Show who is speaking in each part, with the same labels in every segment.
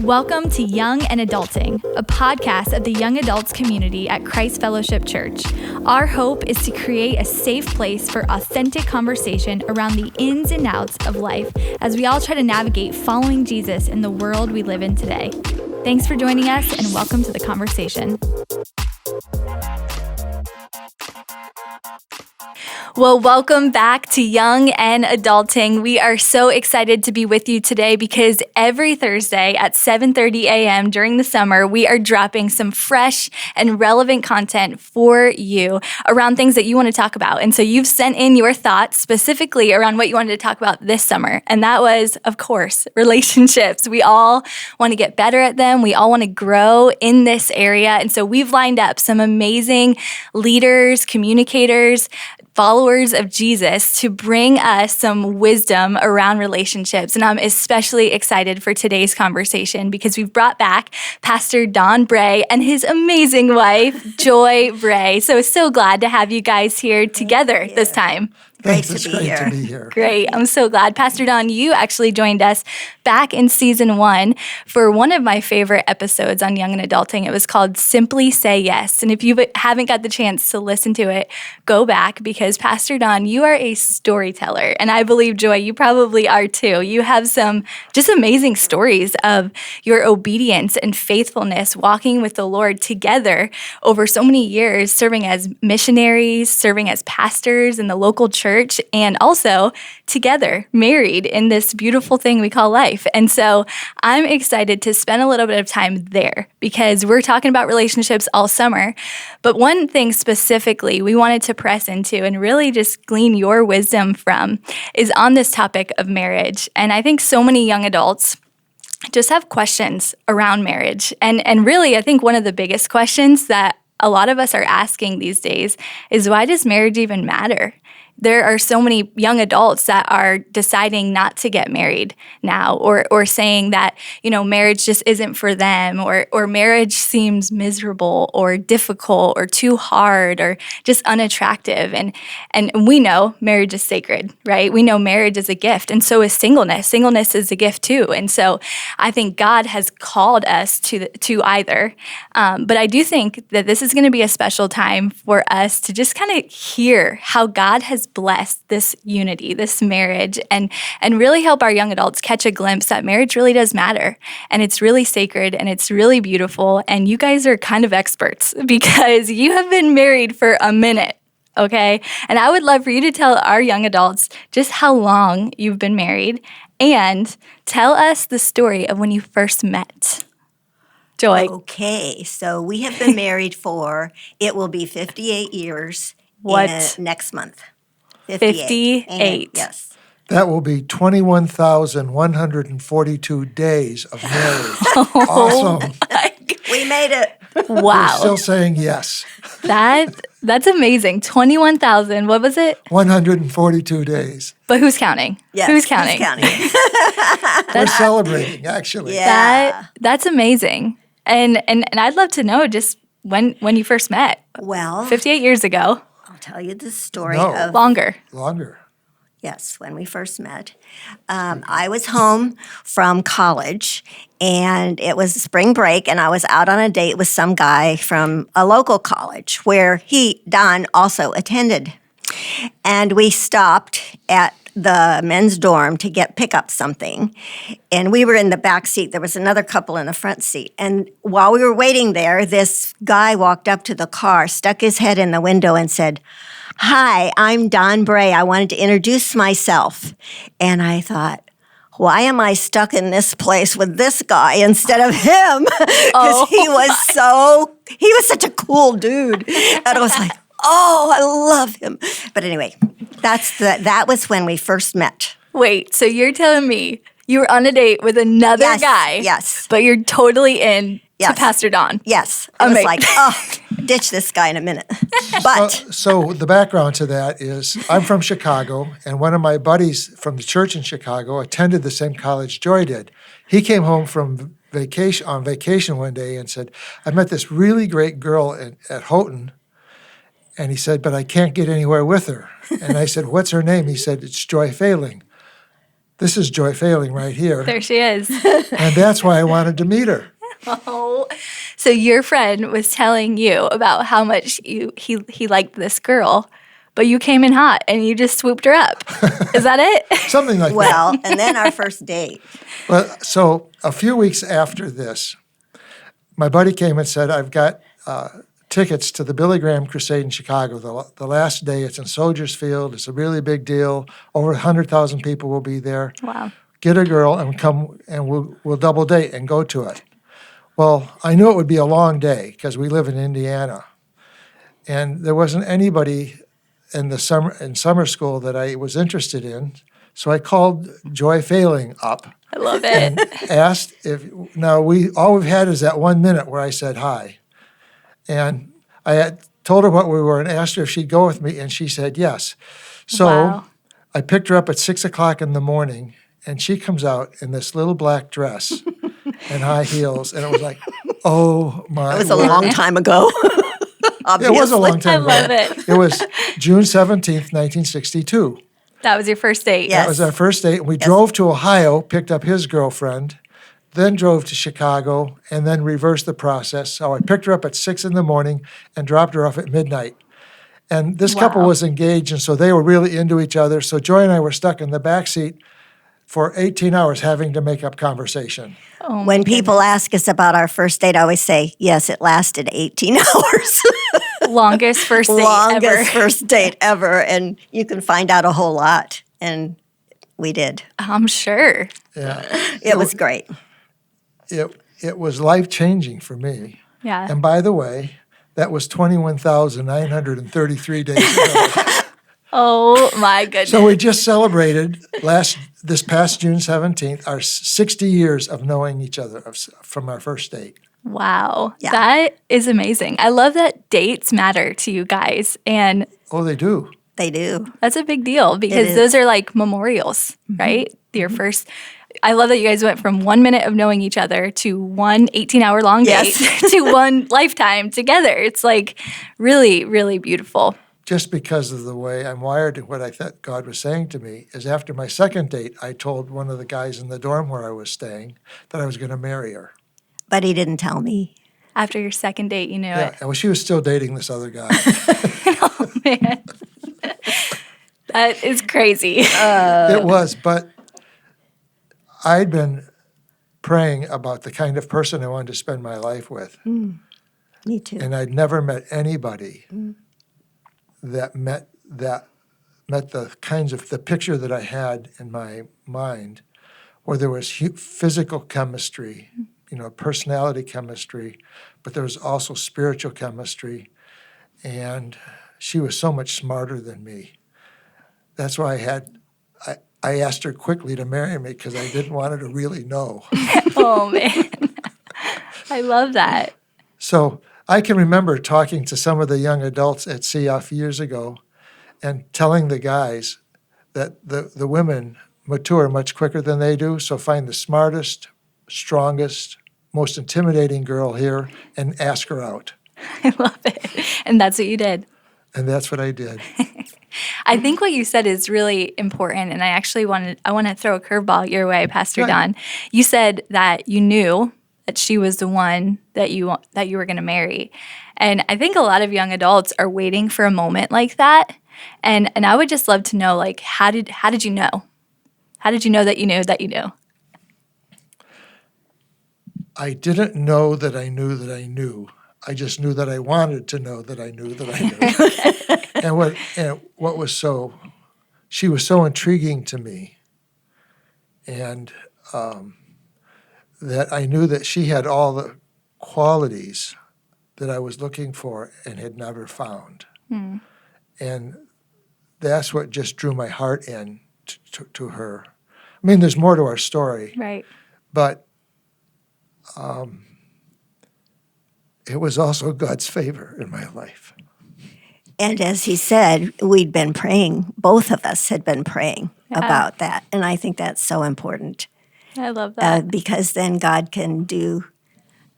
Speaker 1: Welcome to Young and Adulting, a podcast of the young adults community at Christ Fellowship Church. Our hope is to create a safe place for authentic conversation around the ins and outs of life as we all try to navigate following Jesus in the world we live in today. Thanks for joining us and welcome to the conversation. Well, welcome back to Young and Adulting. We are so excited to be with you today because every Thursday at 7:30 a.m. during the summer, we are dropping some fresh and relevant content for you around things that you want to talk about. And so you've sent in your thoughts specifically around what you wanted to talk about this summer. And that was, of course, relationships. We all want to get better at them. We all want to grow in this area. And so we've lined up some amazing leaders, communicators, followers of Jesus to bring us some wisdom around relationships. And I'm especially excited for today's conversation because we've brought back Pastor Don Bray and his amazing wife, Joy Bray. So glad to have you guys here together this time.
Speaker 2: Thanks, it's great to be here.
Speaker 1: Great. I'm so glad. Pastor Don, you actually joined us back in season 1 for one of my favorite episodes on Young and Adulting. It was called Simply Say Yes. And if you haven't got the chance to listen to it, go back because Pastor Don, you are a storyteller. And I believe, Joy, you probably are too. You have some just amazing stories of your obedience and faithfulness walking with the Lord together over so many years, serving as missionaries, serving as pastors in the local church, and also together, married in this beautiful thing we call life. And so I'm excited to spend a little bit of time there because we're talking about relationships all summer. But one thing specifically we wanted to press into and really just glean your wisdom from is on this topic of marriage. And I think so many young adults just have questions around marriage. And really, I think one of the biggest questions that a lot of us are asking these days is, why does marriage even matter? There are so many young adults that are deciding not to get married now or saying that, marriage just isn't for them or marriage seems miserable or difficult or too hard or just unattractive. And we know marriage is sacred, right? We know marriage is a gift, and so is singleness. Singleness is a gift too. And so I think God has called us to either. But I do think that this is going to be a special time for us to just kind of hear how God has blessed this unity, this marriage, and really help our young adults catch a glimpse that marriage really does matter. And it's really sacred and it's really beautiful. And you guys are kind of experts because you have been married for a minute, okay? And I would love for you to tell our young adults just how long you've been married and tell us the story of when you first met. Joy.
Speaker 2: Okay, so we have been married it will be 58 years next month.
Speaker 1: 58.
Speaker 2: Yes.
Speaker 3: That will be 21,142 days of marriage. Awesome.
Speaker 2: We made it.
Speaker 1: Wow.
Speaker 3: We're still saying yes.
Speaker 1: That's amazing. 21,000, what was it?
Speaker 3: 142 days.
Speaker 1: But who's counting?
Speaker 2: Yes,
Speaker 1: who's counting?
Speaker 3: We're celebrating, actually.
Speaker 2: Yeah.
Speaker 1: That's amazing. And I'd love to know just when you first met.
Speaker 2: Well,
Speaker 1: 58 years ago.
Speaker 2: I'll tell you the story
Speaker 3: No.
Speaker 2: of
Speaker 1: Longer.
Speaker 2: Yes, when we first met. I was home from college, and it was spring break, and I was out on a date with some guy from a local college where Don, also attended. And we stopped at the men's dorm to pick up something. And we were in the back seat. There was another couple in the front seat. And while we were waiting there, this guy walked up to the car, stuck his head in the window and said, "Hi, I'm Don Bray. I wanted to introduce myself." And I thought, why am I stuck in this place with this guy instead of him? Because he was such a cool dude. And I was like, oh, I love him. But anyway, that was when we first met.
Speaker 1: Wait, so you're telling me you were on a date with another guy?
Speaker 2: Yes.
Speaker 1: But you're totally in to Pastor Don?
Speaker 2: Yes. I was like, ditch this guy in a minute. But
Speaker 3: So the background to that is I'm from Chicago, and one of my buddies from the church in Chicago attended the same college Joy did. He came home from vacation one day and said, "I met this really great girl at Houghton." And he said, "But I can't get anywhere with her." And I said, "What's her name?" He said, "It's Joy Failing." this is Joy Failing right here.
Speaker 1: There she is.
Speaker 3: And that's why I wanted to meet her.
Speaker 1: Oh, so your friend was telling you about how much he liked this girl, but you came in hot and you just swooped her up. Is that it?
Speaker 3: Something like that.
Speaker 2: Well, and then our first date.
Speaker 3: Well, so a few weeks after this, my buddy came and said, I've got tickets to the Billy Graham Crusade in Chicago. The last day, it's in Soldiers Field. It's a really big deal. Over 100,000 people will be there.
Speaker 1: Wow.
Speaker 3: Get a girl and come, and we'll double date and go to it. Well, I knew it would be a long day because we live in Indiana. And there wasn't anybody in summer school that I was interested in. So I called Joy Failing up.
Speaker 1: I love it.
Speaker 3: And asked if, now all we've had is that 1 minute where I said hi. And I had told her what we were and asked her if she'd go with me, and she said yes. So
Speaker 1: Wow.
Speaker 3: I picked her up at 6 o'clock in the morning, and she comes out in this little black dress and high heels, and it was like, oh my
Speaker 2: It was a
Speaker 3: word.
Speaker 2: long time ago.
Speaker 3: It was a long time
Speaker 1: I
Speaker 3: ago.
Speaker 1: love it.
Speaker 3: It was June 17th, 1962.
Speaker 1: That was your first date.
Speaker 2: Yeah.
Speaker 3: That was our first date. We drove to Ohio, picked up his girlfriend, then drove to Chicago, and then reversed the process. So I picked her up at 6 in the morning and dropped her off at midnight. And this couple
Speaker 1: Wow.
Speaker 3: was engaged, and so they were really into each other. So Joy and I were stuck in the back seat for 18 hours having to make up conversation.
Speaker 1: Oh,
Speaker 2: When people ask us about our first date, I always say, yes, it lasted 18 hours.
Speaker 1: longest first date
Speaker 2: Longest
Speaker 1: ever.
Speaker 2: first date ever. And you can find out a whole lot. And we did.
Speaker 1: I'm sure.
Speaker 3: Yeah.
Speaker 2: It was great.
Speaker 3: It was life-changing for me.
Speaker 1: Yeah.
Speaker 3: And by the way, that was 21,933 days ago.
Speaker 1: Oh my goodness.
Speaker 3: So we just celebrated this past June 17th our 60 years of knowing each other from our first date.
Speaker 1: Wow.
Speaker 2: Yeah.
Speaker 1: That is amazing. I love that dates matter to you guys. And
Speaker 3: Oh, they do.
Speaker 2: They do.
Speaker 1: that's a big deal because
Speaker 2: is.
Speaker 1: those are like memorials, right? Your first. I love that you guys went from 1 minute of knowing each other to one 18-hour long date
Speaker 2: Yes.
Speaker 1: to one lifetime together. It's like really, really beautiful.
Speaker 3: Just because of the way I'm wired and what I thought God was saying to me is after my second date, I told one of the guys in the dorm where I was staying that I was going to marry her.
Speaker 2: But he didn't tell me.
Speaker 1: After your second date, you knew
Speaker 3: Yeah,
Speaker 1: it.
Speaker 3: and well, she was still dating this other guy.
Speaker 1: Oh, man. That is crazy.
Speaker 3: It was, but I'd been praying about the kind of person I wanted to spend my life with.
Speaker 2: Me too.
Speaker 3: And I'd never met anybody that met the kinds of the picture that I had in my mind, where there was physical chemistry, personality chemistry, but there was also spiritual chemistry, and she was so much smarter than me. That's why I asked her quickly to marry me because I didn't want her to really know.
Speaker 1: Oh, man. I love that.
Speaker 3: So I can remember talking to some of the young adults at CF years ago and telling the guys that the women mature much quicker than they do, so find the smartest, strongest, most intimidating girl here and ask her out.
Speaker 1: I love it. And that's what you did.
Speaker 3: And that's what I did.
Speaker 1: I think what you said is really important, and I want to throw a curveball your way, Pastor
Speaker 3: Right.
Speaker 1: Don. You said that you knew that she was the one that you were going to marry, and I think a lot of young adults are waiting for a moment like that. And I would just love to know, like, how did you know? How did you know that you knew that you knew?
Speaker 3: I didn't know that I knew that I knew. I just knew that I wanted to know that I knew that I knew. what was she was so intriguing to me, and that I knew that she had all the qualities that I was looking for and had never found. And that's what just drew my heart in to her. I mean, there's more to our story,
Speaker 1: Right.
Speaker 3: but it was also God's favor in my life.
Speaker 2: And as he said, we'd been praying, both of us had been praying about that. And I think that's so important
Speaker 1: I love that.
Speaker 2: because then God can do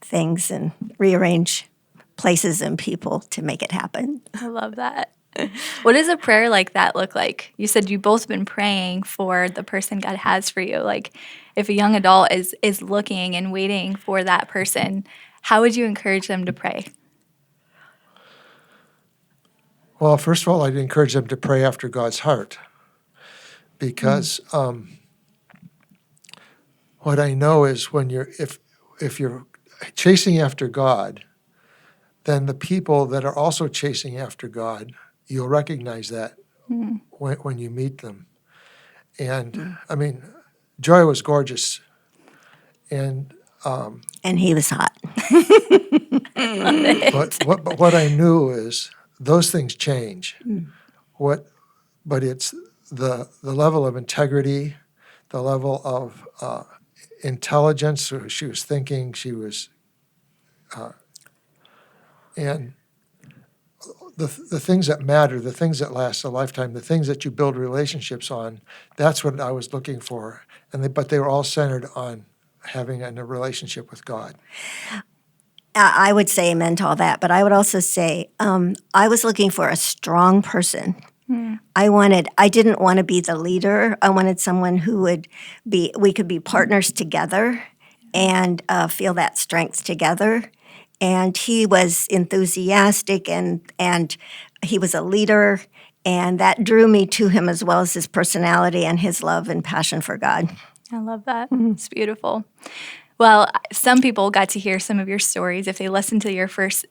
Speaker 2: things and rearrange places and people to make it happen.
Speaker 1: I love that. What does a prayer like that look like? You said you've both been praying for the person God has for you. Like, if a young adult is looking and waiting for that person, how would you encourage them to pray?
Speaker 3: Well, first of all, I'd encourage them to pray after God's heart, because what I know is when if you're chasing after God, then the people that are also chasing after God, you'll recognize that when you meet them. And I mean, Joy was gorgeous, and
Speaker 2: And he was hot.
Speaker 3: but what I knew is those things change. But it's the level of integrity, the level of intelligence. She was thinking. She was, and the things that matter, the things that last a lifetime, the things that you build relationships on. That's what I was looking for. But they were all centered on having a relationship with God.
Speaker 2: I would say amen to all that, but I would also say I was looking for a strong person. I didn't want to be the leader. I wanted someone who we could be partners together and feel that strength together. And he was enthusiastic and he was a leader, and that drew me to him, as well as his personality and his love and passion for God.
Speaker 1: I love that. It's beautiful. Well, some people got to hear some of your stories. If they listened to your first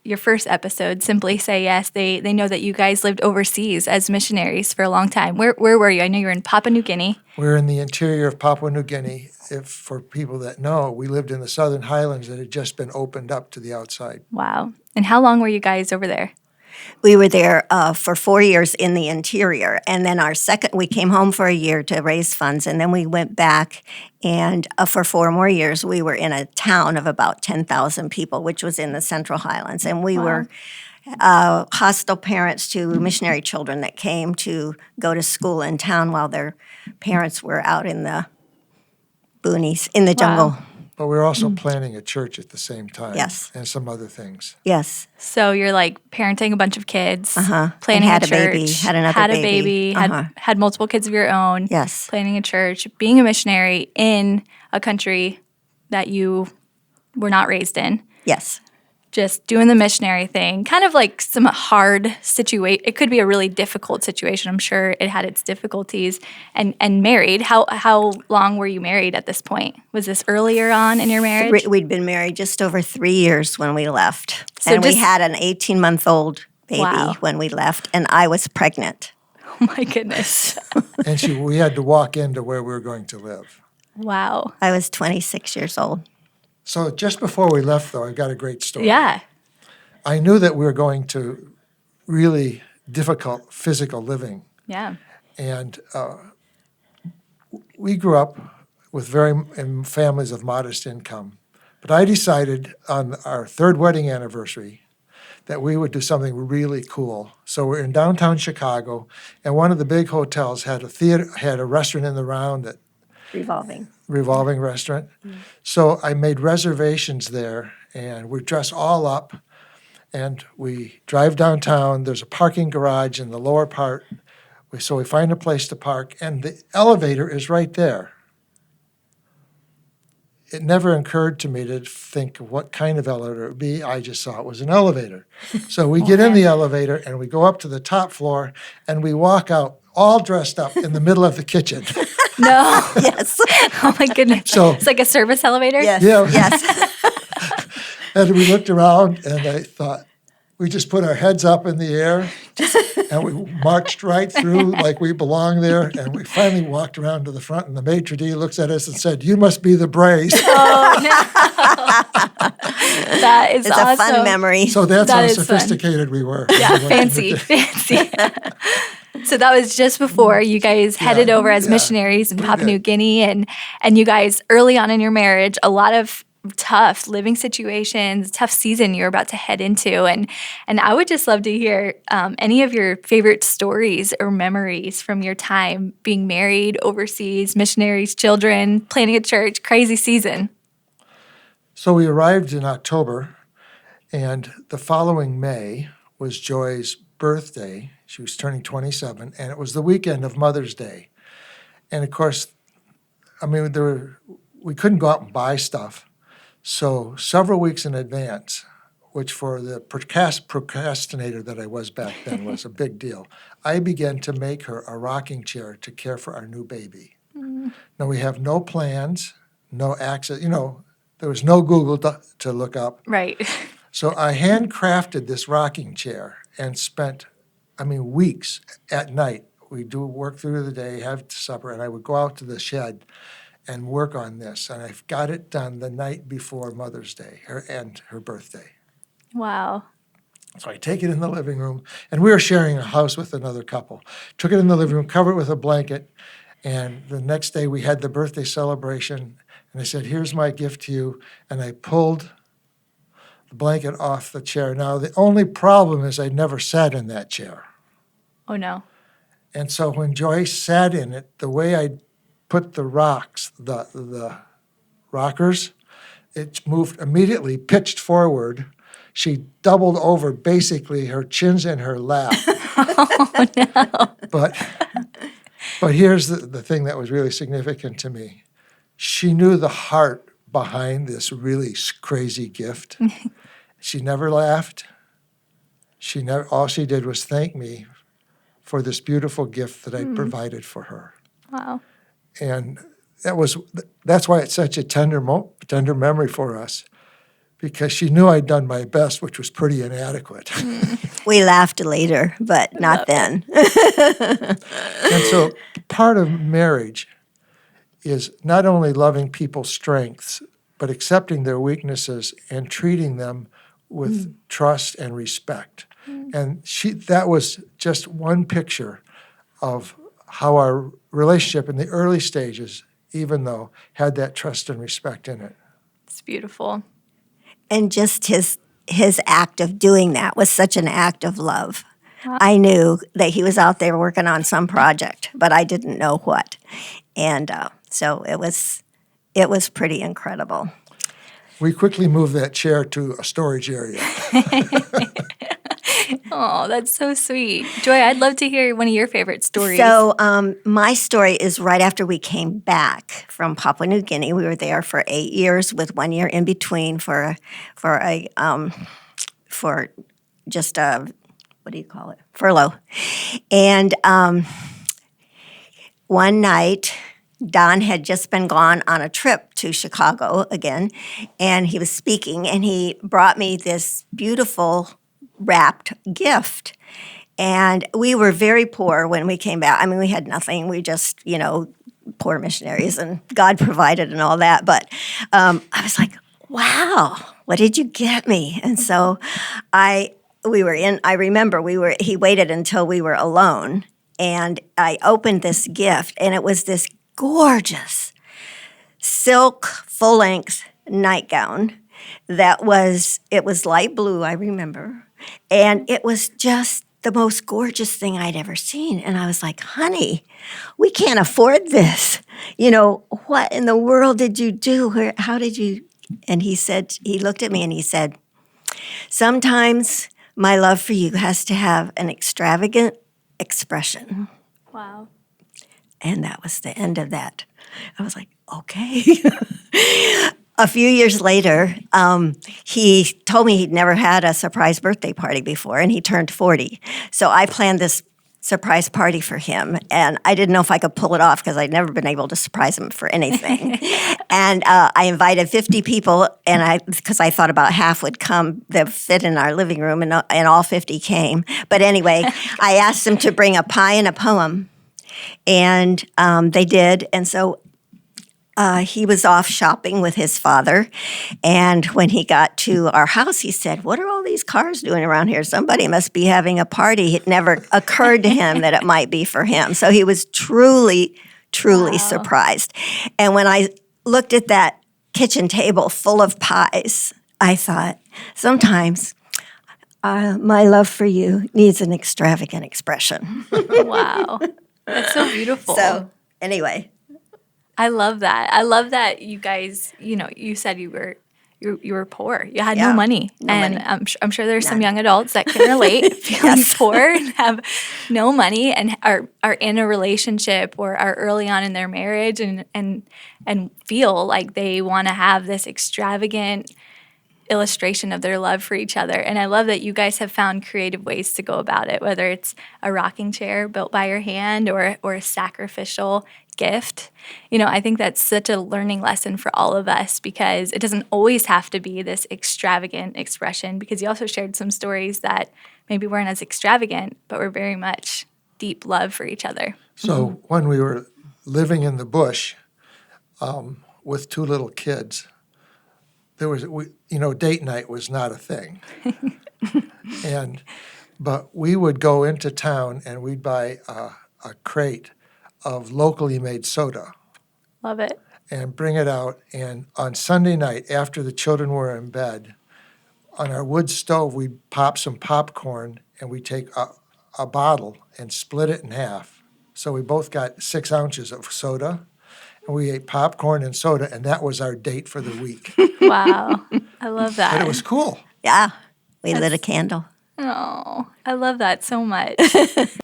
Speaker 1: episode, Simply Say Yes, they know that you guys lived overseas as missionaries for a long time. Where were you? I know you were in Papua New Guinea.
Speaker 3: We're in the interior of Papua New Guinea. For people that know, we lived in the Southern Highlands that had just been opened up to the outside.
Speaker 1: Wow. And how long were you guys over there?
Speaker 2: We were there for 4 years in the interior, and then we came home for a year to raise funds, and then we went back, and for 4 more years we were in a town of about 10,000 people, which was in the Central Highlands, and we were hostile parents to missionary children that came to go to school in town while their parents were out in the boonies, in the jungle.
Speaker 3: But we were also planning a church at the same time.
Speaker 2: Yes.
Speaker 3: And some other things.
Speaker 2: Yes.
Speaker 1: So you're like parenting a bunch of kids, planning
Speaker 2: And had
Speaker 1: a
Speaker 2: a
Speaker 1: church,
Speaker 2: baby, had another
Speaker 1: had a
Speaker 2: baby.
Speaker 1: baby, had multiple kids of your own,
Speaker 2: Yes.
Speaker 1: planning a church, being a missionary in a country that you were not raised in.
Speaker 2: Yes.
Speaker 1: Just doing the missionary thing, kind of like some hard situation. It could be a really difficult situation. I'm sure it had its difficulties. And married, how long were you married at this point? Was this earlier on in your marriage?
Speaker 2: We'd been married just over 3 years when we left.
Speaker 1: So
Speaker 2: we had an 18-month-old baby
Speaker 1: Wow.
Speaker 2: when we left, and I was pregnant.
Speaker 1: Oh my goodness.
Speaker 3: And we had to walk into where we were going to live.
Speaker 1: Wow.
Speaker 2: I was 26 years old.
Speaker 3: So just before we left, though, I've got a great story.
Speaker 1: Yeah.
Speaker 3: I knew that we were going to really difficult physical living.
Speaker 1: Yeah.
Speaker 3: And we grew up with in families of modest income. But I decided on our 3rd wedding anniversary that we would do something really cool. So we're in downtown Chicago, and one of the big hotels had a restaurant in the round, that revolving restaurant. So I made reservations there, and we dress all up, and we drive downtown. There's a parking garage in the lower part. So we find a place to park, and the elevator is right there. It never occurred to me to think of what kind of elevator it would be. I just saw it was an elevator. So we get in the elevator, and we go up to the top floor, and we walk out all dressed up in the middle of the kitchen.
Speaker 1: No.
Speaker 2: Yes.
Speaker 1: Oh my goodness.
Speaker 3: So-
Speaker 1: it's like a service elevator?
Speaker 2: Yes.
Speaker 3: Yeah.
Speaker 2: Yes.
Speaker 3: And we looked around, and I thought, we just put our heads up in the air, and we marched right through like we belong there. And we finally walked around to the front, and the maitre d' looks at us and said, "You must be the Brays."
Speaker 1: Oh, no. That is
Speaker 2: It's
Speaker 1: awesome.
Speaker 2: a fun memory.
Speaker 3: So that's
Speaker 1: That
Speaker 3: how
Speaker 1: is fun.
Speaker 3: sophisticated we were.
Speaker 1: Yeah,
Speaker 3: We went to
Speaker 1: fancy,
Speaker 3: the-
Speaker 1: fancy. So that was just before you guys headed over as
Speaker 3: yeah.
Speaker 1: missionaries in
Speaker 3: Pretty
Speaker 1: Papua New
Speaker 3: good.
Speaker 1: Guinea, and you guys early on in your marriage, a lot of tough living situations, tough season you're about to head into, and I would just love to hear any of your favorite stories or memories from your time being married, overseas, missionaries, children, planning a church, crazy season.
Speaker 3: So we arrived in October, and the following May was Joy's birthday. She was turning 27, and it was the weekend of Mother's Day. And of course, I mean, we couldn't go out and buy stuff. So several weeks in advance, which for the procrastinator that I was back then was a big deal, I began to make her a rocking chair to care for our new baby. Now, we have no plans, no access, there was no Google to look up.
Speaker 1: Right.
Speaker 3: So I handcrafted this rocking chair and spent, weeks at night. We'd do work through the day, have supper, and I would go out to the shed and work on this. And I've got it done the night before Mother's Day and her birthday.
Speaker 1: Wow.
Speaker 3: So I take it in the living room, and we were sharing a house with another couple. Took it in the living room, covered it with a blanket, and the next day we had the birthday celebration, and I said, here's my gift to you, and I pulled the blanket off the chair. Now, the only problem is I never sat in that chair.
Speaker 1: Oh, no.
Speaker 3: And so when Joyce sat in it, the way I put the rocks, the rockers, it moved immediately, pitched forward. She doubled over, basically, her chin's in her lap.
Speaker 1: Oh, no.
Speaker 3: But here's the thing that was really significant to me. She knew the heart behind this really crazy gift. She never laughed. All she did was thank me for this beautiful gift that I provided for her.
Speaker 1: Wow.
Speaker 3: And that's why it's such a tender memory for us, because she knew I'd done my best, which was pretty inadequate.
Speaker 2: We laughed later, but not then.
Speaker 3: And so part of marriage is not only loving people's strengths, but accepting their weaknesses and treating them with trust and respect. And that was just one picture of how our relationship in the early stages, even though, had that trust and respect in it.
Speaker 1: It's beautiful.
Speaker 2: And just his act of doing that was such an act of love. Wow. I knew that he was out there working on some project, but I didn't know what. And so it was pretty incredible.
Speaker 3: We quickly moved that chair to a storage area.
Speaker 1: Oh, that's so sweet. Joy, I'd love to hear one of your favorite stories.
Speaker 2: So my story is right after we came back from Papua New Guinea. We were there for 8 years with 1 year in between for just a, what do you call it? Furlough. And one night, Don had just been gone on a trip to Chicago again, and he was speaking, and he brought me this beautiful wrapped gift. And we were very poor when we came back. I mean, we had nothing. We just, poor missionaries, and God provided and all that. But I was like, wow, what did you get me? And so I remember he waited until we were alone, and I opened this gift, and it was this gorgeous silk full-length nightgown it was light blue, I remember, and it was just the most gorgeous thing I'd ever seen. And I was like, honey, we can't afford this. What in the world did you do? How did you? And he looked at me and he said, sometimes my love for you has to have an extravagant expression.
Speaker 1: Wow.
Speaker 2: And that was the end of that. I was like, okay. A few years later, he told me he'd never had a surprise birthday party before, and he turned 40. So I planned this surprise party for him, and I didn't know if I could pull it off because I'd never been able to surprise him for anything. And I invited 50 people, because I thought about half would come that fit in our living room, and all 50 came. But anyway, I asked them to bring a pie and a poem, and they did. And so he was off shopping with his father, and when he got to our house, he said, what are all these cars doing around here? Somebody must be having a party. It never occurred to him that it might be for him. So he was truly surprised. And when I looked at that kitchen table full of pies, I thought, sometimes my love for you needs an extravagant expression.
Speaker 1: Wow. That's so beautiful.
Speaker 2: So anyway.
Speaker 1: I love that. I love that you guys, you said you're you were poor. You had
Speaker 2: Yeah,
Speaker 1: no money.
Speaker 2: no
Speaker 1: and
Speaker 2: money.
Speaker 1: I'm sure there's some
Speaker 2: None.
Speaker 1: young adults that can relate, feeling
Speaker 2: Yes.
Speaker 1: poor and have no money and are in a relationship or are early on in their marriage and feel like they want to have this extravagant illustration of their love for each other. And I love that you guys have found creative ways to go about it, whether it's a rocking chair built by your hand or a sacrificial gift. I think that's such a learning lesson for all of us because it doesn't always have to be this extravagant expression, because you also shared some stories that maybe weren't as extravagant, but were very much deep love for each other.
Speaker 3: So when we were living in the bush with two little kids, there was, date night was not a thing. But we would go into town and we'd buy a crate of locally made soda
Speaker 1: Love it.
Speaker 3: and bring it out. And on Sunday night, after the children were in bed, on our wood stove, we'd pop some popcorn and we'd take a bottle and split it in half. So we both got 6 ounces of soda, and we ate popcorn and soda, and that was our date for the week.
Speaker 1: Wow. I love that.
Speaker 3: But it was cool.
Speaker 2: Yeah. We lit a candle.
Speaker 1: Oh, I love that so much.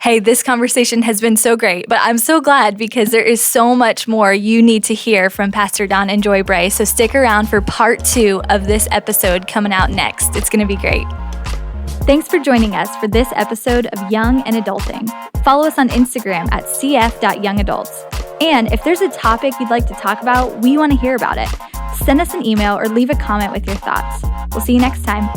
Speaker 1: Hey, this conversation has been so great, but I'm so glad because there is so much more you need to hear from Pastor Don and Joy Bray. So stick around for part 2 of this episode coming out next. It's going to be great. Thanks for joining us for this episode of Young and Adulting. Follow us on Instagram at cf.youngadults. And if there's a topic you'd like to talk about, we want to hear about it. Send us an email or leave a comment with your thoughts. We'll see you next time.